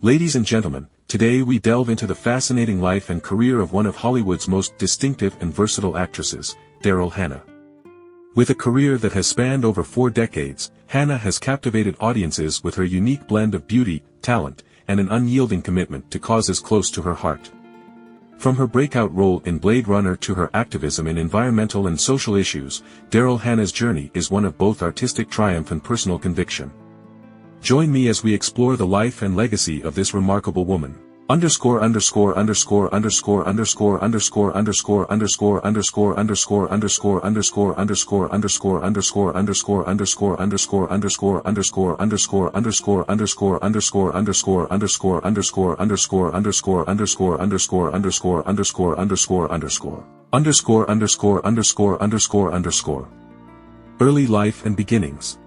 Ladies and gentlemen, today we delve into the fascinating life and career of one of Hollywood's most distinctive and versatile actresses, Daryl Hannah. With a career that has spanned over 4 decades, Hannah has captivated audiences with her unique blend of beauty, talent, and an unyielding commitment to causes close to her heart. From her breakout role in Blade Runner to her activism in environmental and social issues, Daryl Hannah's journey is one of both artistic triumph and personal conviction. Join me as we explore the life and legacy of this remarkable woman. Early life and beginnings.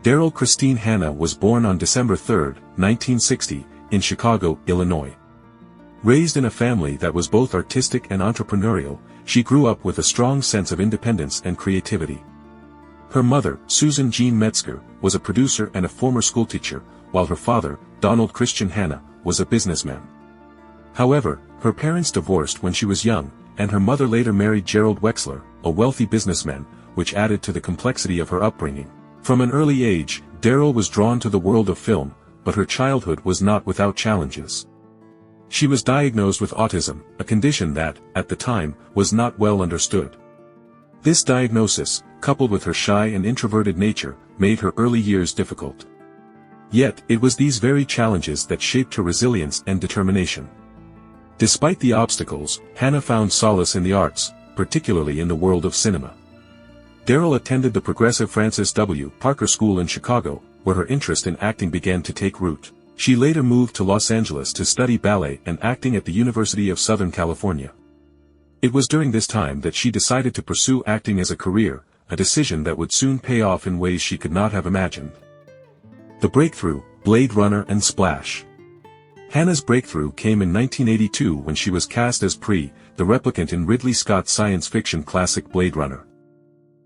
Daryl Christine Hannah was born on December 3, 1960, in Chicago, Illinois. Raised in a family that was both artistic and entrepreneurial, she grew up with a strong sense of independence and creativity. Her mother, Susan Jean Metzger, was a producer and a former schoolteacher, while her father, Donald Christian Hannah, was a businessman. However, her parents divorced when she was young, and her mother later married Gerald Wexler, a wealthy businessman, which added to the complexity of her upbringing. From an early age, Daryl was drawn to the world of film, but her childhood was not without challenges. She was diagnosed with autism, a condition that, at the time, was not well understood. This diagnosis, coupled with her shy and introverted nature, made her early years difficult. Yet, it was these very challenges that shaped her resilience and determination. Despite the obstacles, Hannah found solace in the arts, particularly in the world of cinema. Daryl attended the progressive Francis W. Parker School in Chicago, where her interest in acting began to take root. She later moved to Los Angeles to study ballet and acting at the University of Southern California. It was during this time that she decided to pursue acting as a career, a decision that would soon pay off in ways she could not have imagined. The breakthrough, Blade Runner and Splash. Hannah's breakthrough came in 1982 when she was cast as Pre, the replicant in Ridley Scott's science fiction classic Blade Runner.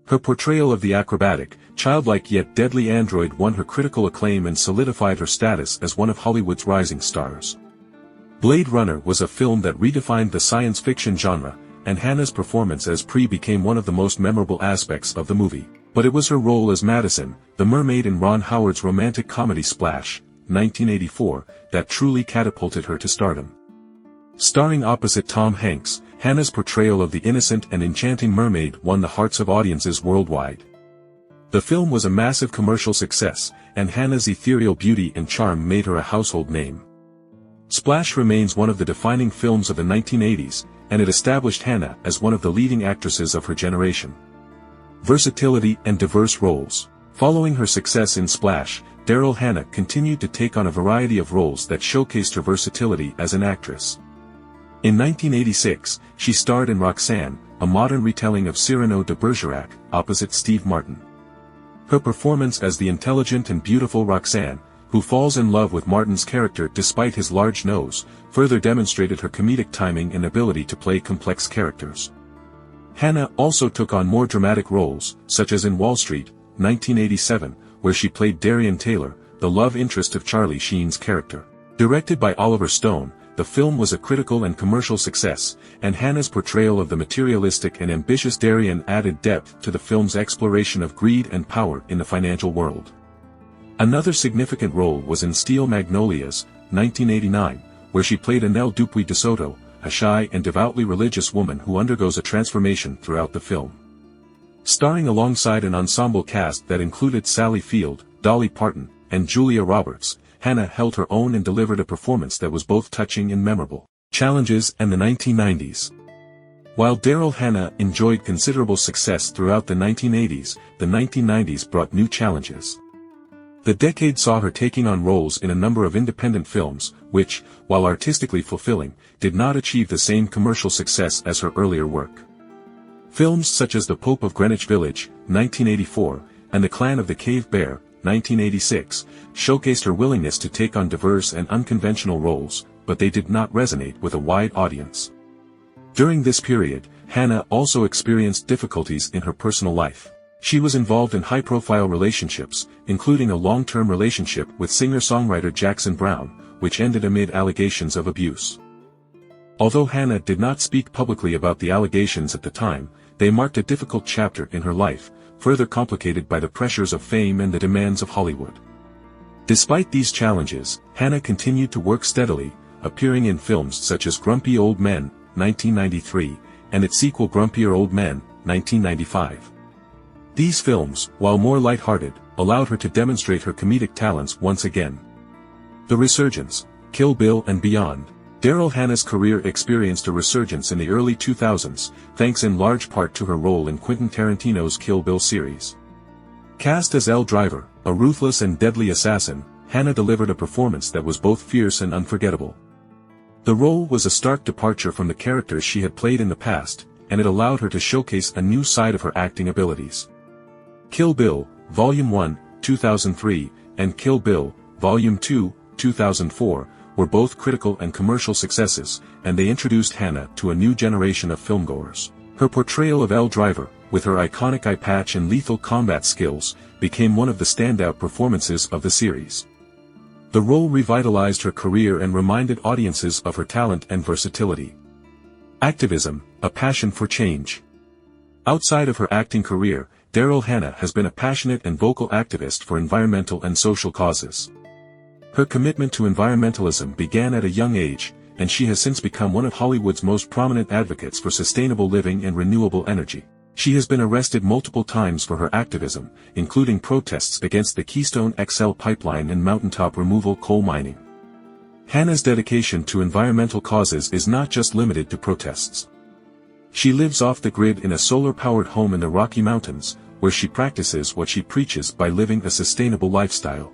Her portrayal of the acrobatic, childlike yet deadly android won her critical acclaim and solidified her status as one of Hollywood's rising stars. Blade Runner was a film that redefined the science fiction genre, and Hannah's performance as Pre became one of the most memorable aspects of the movie. But it was her role as Madison, the mermaid in Ron Howard's romantic comedy Splash, 1984, that truly catapulted her to stardom. Starring opposite Tom Hanks, Hannah's portrayal of the innocent and enchanting mermaid won the hearts of audiences worldwide. The film was a massive commercial success, and Hannah's ethereal beauty and charm made her a household name. Splash remains one of the defining films of the 1980s, and it established Hannah as one of the leading actresses of her generation. Versatility and diverse roles. Following her success in Splash, Daryl Hannah continued to take on a variety of roles that showcased her versatility as an actress. In 1986, she starred in Roxanne, a modern retelling of Cyrano de Bergerac, opposite Steve Martin. Her performance as the intelligent and beautiful Roxanne, who falls in love with Martin's character despite his large nose, further demonstrated her comedic timing and ability to play complex characters. Hannah also took on more dramatic roles, such as in Wall Street, 1987, where she played Darian Taylor, the love interest of Charlie Sheen's character. Directed by Oliver Stone, the film was a critical and commercial success, and Hannah's portrayal of the materialistic and ambitious Darian added depth to the film's exploration of greed and power in the financial world. Another significant role was in Steel Magnolias, 1989, where she played Annelle Dupuy de Soto, a shy and devoutly religious woman who undergoes a transformation throughout the film. Starring alongside an ensemble cast that included Sally Field, Dolly Parton, and Julia Roberts, Hannah held her own and delivered a performance that was both touching and memorable. Challenges and the 1990s. While Daryl Hannah enjoyed considerable success throughout the 1980s, the 1990s brought new challenges. The decade saw her taking on roles in a number of independent films, which, while artistically fulfilling, did not achieve the same commercial success as her earlier work. Films such as The Pope of Greenwich Village, 1984, and The Clan of the Cave Bear, 1986, showcased her willingness to take on diverse and unconventional roles, but they did not resonate with a wide audience. During this period, Hannah also experienced difficulties in her personal life. She was involved in high-profile relationships, including a long-term relationship with singer-songwriter Jackson Browne, which ended amid allegations of abuse. Although Hannah did not speak publicly about the allegations at the time, they marked a difficult chapter in her life, further complicated by the pressures of fame and the demands of Hollywood. Despite these challenges, Hannah continued to work steadily, appearing in films such as Grumpy Old Men, 1993, and its sequel Grumpier Old Men, 1995. These films, while more lighthearted, allowed her to demonstrate her comedic talents once again. The Resurgence, Kill Bill and beyond. Daryl Hannah's career experienced a resurgence in the early 2000s, thanks in large part to her role in Quentin Tarantino's Kill Bill series. Cast as Elle Driver, a ruthless and deadly assassin, Hannah delivered a performance that was both fierce and unforgettable. The role was a stark departure from the characters she had played in the past, and it allowed her to showcase a new side of her acting abilities. Kill Bill, Volume 1, 2003, and Kill Bill, Volume 2, 2004, were both critical and commercial successes, and they introduced Hannah to a new generation of filmgoers. Her portrayal of Elle Driver, with her iconic eye patch and lethal combat skills, became one of the standout performances of the series. The role revitalized her career and reminded audiences of her talent and versatility. Activism, a passion for change. Outside of her acting career, Daryl Hannah has been a passionate and vocal activist for environmental and social causes. Her commitment to environmentalism began at a young age, and she has since become one of Hollywood's most prominent advocates for sustainable living and renewable energy. She has been arrested multiple times for her activism, including protests against the Keystone XL pipeline and mountaintop removal coal mining. Hannah's dedication to environmental causes is not just limited to protests. She lives off the grid in a solar-powered home in the Rocky Mountains, where she practices what she preaches by living a sustainable lifestyle.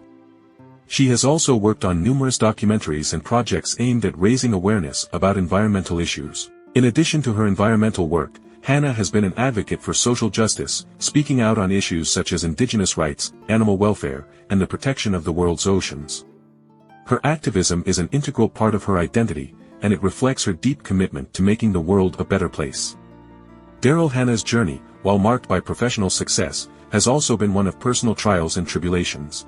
She has also worked on numerous documentaries and projects aimed at raising awareness about environmental issues. In addition to her environmental work, Hannah has been an advocate for social justice, speaking out on issues such as indigenous rights, animal welfare, and the protection of the world's oceans. Her activism is an integral part of her identity, and it reflects her deep commitment to making the world a better place. Daryl Hannah's journey, while marked by professional success, has also been one of personal trials and tribulations.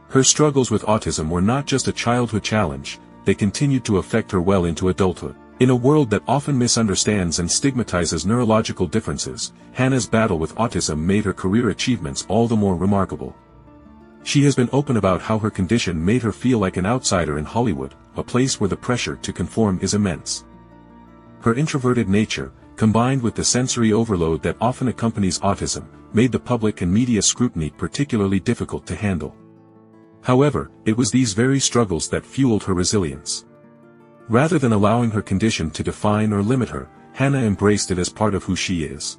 Her struggles with autism were not just a childhood challenge, they continued to affect her well into adulthood. In a world that often misunderstands and stigmatizes neurological differences, Hannah's battle with autism made her career achievements all the more remarkable. She has been open about how her condition made her feel like an outsider in Hollywood, a place where the pressure to conform is immense. Her introverted nature, combined with the sensory overload that often accompanies autism, made the public and media scrutiny particularly difficult to handle. However, it was these very struggles that fueled her resilience. Rather than allowing her condition to define or limit her, Hannah embraced it as part of who she is.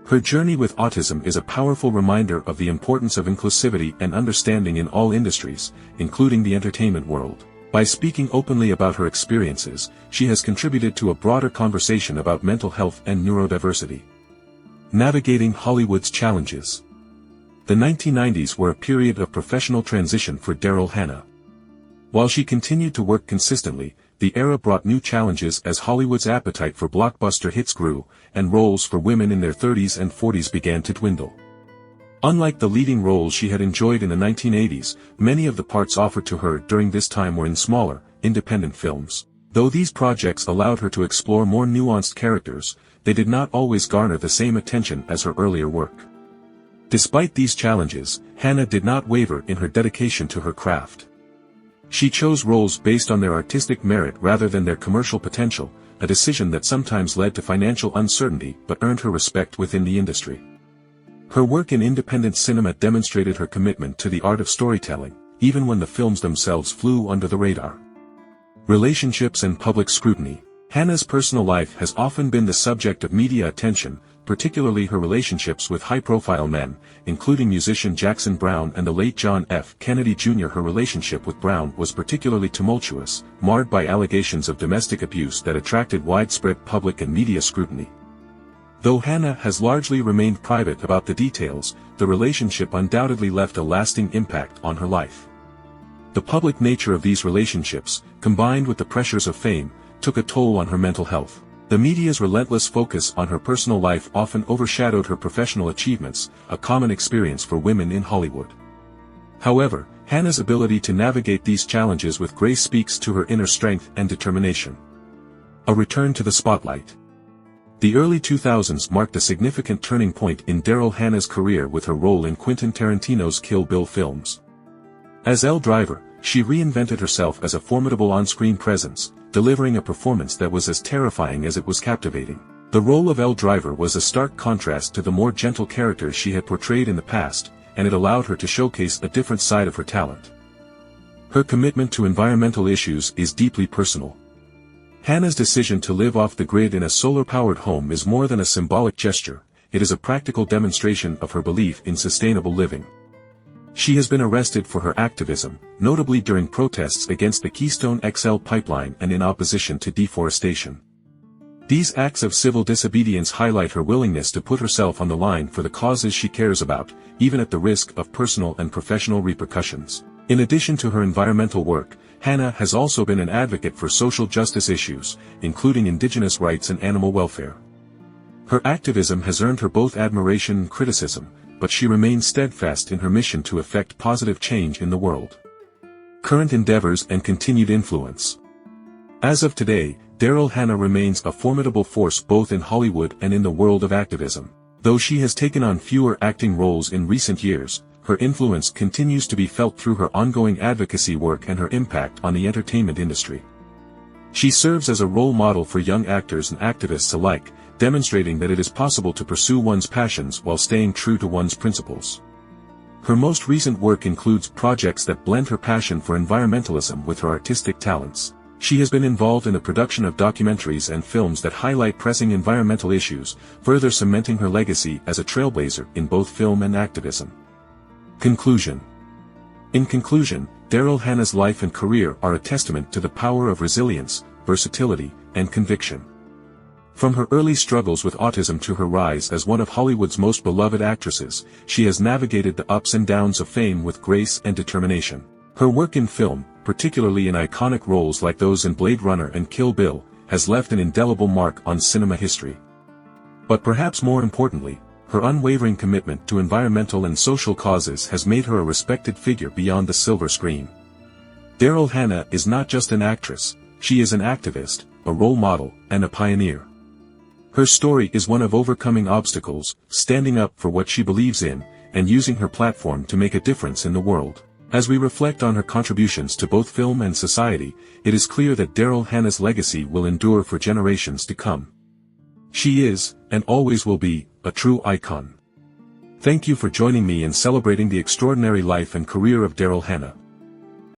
Her journey with autism is a powerful reminder of the importance of inclusivity and understanding in all industries, including the entertainment world. By speaking openly about her experiences, she has contributed to a broader conversation about mental health and neurodiversity. Navigating Hollywood's challenges. The 1990s were a period of professional transition for Daryl Hannah. While she continued to work consistently, the era brought new challenges as Hollywood's appetite for blockbuster hits grew, and roles for women in their 30s and 40s began to dwindle. Unlike the leading roles she had enjoyed in the 1980s, many of the parts offered to her during this time were in smaller, independent films. Though these projects allowed her to explore more nuanced characters, they did not always garner the same attention as her earlier work. Despite these challenges, Hannah did not waver in her dedication to her craft. She chose roles based on their artistic merit rather than their commercial potential, a decision that sometimes led to financial uncertainty but earned her respect within the industry. Her work in independent cinema demonstrated her commitment to the art of storytelling, even when the films themselves flew under the radar. Relationships and public scrutiny. Hannah's personal life has often been the subject of media attention, particularly her relationships with high-profile men, including musician Jackson Browne and the late John F. Kennedy Jr. Her relationship with Browne was particularly tumultuous, marred by allegations of domestic abuse that attracted widespread public and media scrutiny. Though Hannah has largely remained private about the details, the relationship undoubtedly left a lasting impact on her life. The public nature of these relationships, combined with the pressures of fame, took a toll on her mental health. The media's relentless focus on her personal life often overshadowed her professional achievements, a common experience for women in Hollywood. However, Hannah's ability to navigate these challenges with grace speaks to her inner strength and determination. A return to the spotlight. The early 2000s marked a significant turning point in Daryl Hannah's career with her role in Quentin Tarantino's Kill Bill films. As Elle Driver, she reinvented herself as a formidable on-screen presence, delivering a performance that was as terrifying as it was captivating. The role of Elle Driver was a stark contrast to the more gentle characters she had portrayed in the past, and it allowed her to showcase a different side of her talent. Her commitment to environmental issues is deeply personal. Hannah's decision to live off the grid in a solar-powered home is more than a symbolic gesture, it is a practical demonstration of her belief in sustainable living. She has been arrested for her activism, notably during protests against the Keystone XL pipeline and in opposition to deforestation. These acts of civil disobedience highlight her willingness to put herself on the line for the causes she cares about, even at the risk of personal and professional repercussions. In addition to her environmental work, Hannah has also been an advocate for social justice issues, including indigenous rights and animal welfare. Her activism has earned her both admiration and criticism, but she remains steadfast in her mission to effect positive change in the world. Current endeavors and continued influence. As of today, Daryl Hannah remains a formidable force both in Hollywood and in the world of activism. Though she has taken on fewer acting roles in recent years, her influence continues to be felt through her ongoing advocacy work and her impact on the entertainment industry. She serves as a role model for young actors and activists alike, demonstrating that it is possible to pursue one's passions while staying true to one's principles. Her most recent work includes projects that blend her passion for environmentalism with her artistic talents. She has been involved in the production of documentaries and films that highlight pressing environmental issues, further cementing her legacy as a trailblazer in both film and activism. Conclusion. In conclusion, Daryl Hannah's life and career are a testament to the power of resilience, versatility, and conviction. From her early struggles with autism to her rise as one of Hollywood's most beloved actresses, she has navigated the ups and downs of fame with grace and determination. Her work in film, particularly in iconic roles like those in Blade Runner and Kill Bill, has left an indelible mark on cinema history. But perhaps more importantly, her unwavering commitment to environmental and social causes has made her a respected figure beyond the silver screen. Daryl Hannah is not just an actress, she is an activist, a role model, and a pioneer. Her story is one of overcoming obstacles, standing up for what she believes in, and using her platform to make a difference in the world. As we reflect on her contributions to both film and society, it is clear that Daryl Hannah's legacy will endure for generations to come. She is, and always will be, a true icon. Thank you for joining me in celebrating the extraordinary life and career of Daryl Hannah.